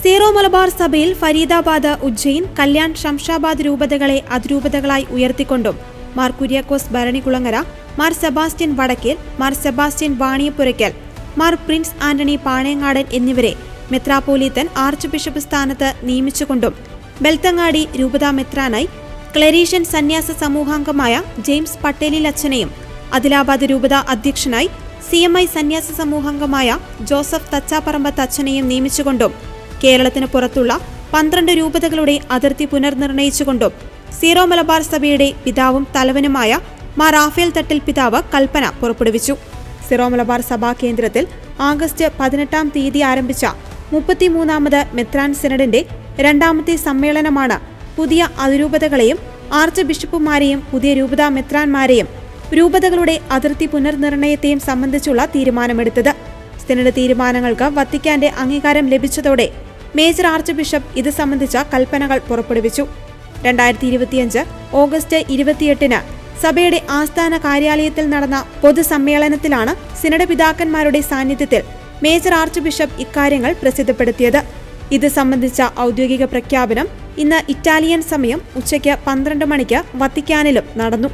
Zero Malabar സഭയിൽ ഫരീദാബാദ്, ഉജ്ജയിൻ, കല്യാൺ, ശംഷാബാദ് രൂപതകളെ അതിരൂപതകളായി ഉയർത്തിക്കൊണ്ടും മാർ കുര്യാക്കോസ് ഭരണികുളങ്ങര, മാർ സെബാസ്റ്റ്യൻ വടക്കേൽ, മാർ സെബാസ്റ്റ്യൻ വാണിയപ്പുരയ്ക്കൽ, മാർ പ്രിൻസ് ആന്റണി പാണയങ്ങാടൻ എന്നിവരെ മെത്രാപ്പോലീത്തൻ ആർച്ച് ബിഷപ്പ് സ്ഥാനത്ത് നിയമിച്ചുകൊണ്ടും ബെൽത്തങ്ങാടി രൂപതാ മെത്രാനായി ക്ലരീഷ്യൻ സന്യാസ സമൂഹാംഗമായ ജെയിംസ് പട്ടേലിലച്ചനെയും അദിലാബാദ് രൂപതാ അധ്യക്ഷനായി CMI സന്യാസ സമൂഹാംഗമായ ജോസഫ് തച്ചാപ്പറമ്പത്ത് അച്ഛനെയും നിയമിച്ചുകൊണ്ടും കേരളത്തിന് പുറത്തുള്ള 12 രൂപതകളുടെ അതിർത്തി പുനർനിർണയിച്ചുകൊണ്ടും സീറോ മലബാർ സഭയുടെ പിതാവും തലവനുമായ മാർ റാഫേൽ തട്ടിൽ പിതാവ് കൽപ്പന പുറപ്പെടുവിച്ചു. സീറോ മലബാർ സഭാ കേന്ദ്രത്തിൽ ആഗസ്റ്റ് 18-ാം തീയതി ആരംഭിച്ച 33ാമത് മെത്രാൻ സിനഡിന്റെ 2ാമത്തെ സമ്മേളനമാണ് പുതിയ അതിരൂപതകളെയും ആർച്ച് ബിഷപ്പുമാരെയും പുതിയ രൂപതാ മെത്രാൻമാരെയും രൂപതകളുടെ അതിർത്തി പുനർനിർണയത്തെയും സംബന്ധിച്ചുള്ള തീരുമാനമെടുത്തത്. സിനഡ് തീരുമാനങ്ങൾക്ക് വത്തിക്കാന്റെ അംഗീകാരം ലഭിച്ചതോടെ മേജർ ആർച്ച് ബിഷപ്പ് ഇത് സംബന്ധിച്ച കൽപ്പനകൾ പുറപ്പെടുവിച്ചു. 2025 ഓഗസ്റ്റ് 28-ന് സഭയുടെ ആസ്ഥാന കാര്യാലയത്തിൽ നടന്ന പൊതുസമ്മേളനത്തിലാണ് സിനഡ് പിതാക്കന്മാരുടെ സാന്നിധ്യത്തിൽ മേജർ ആർച്ച് ബിഷപ്പ് ഇക്കാര്യങ്ങൾ പ്രസിദ്ധപ്പെടുത്തിയത്. ഇത് സംബന്ധിച്ച ഔദ്യോഗിക പ്രഖ്യാപനം ഇന്ന് ഇറ്റാലിയൻ സമയം ഉച്ചയ്ക്ക് 12 മണിക്ക് വത്തിക്കാനിലും നടന്നു.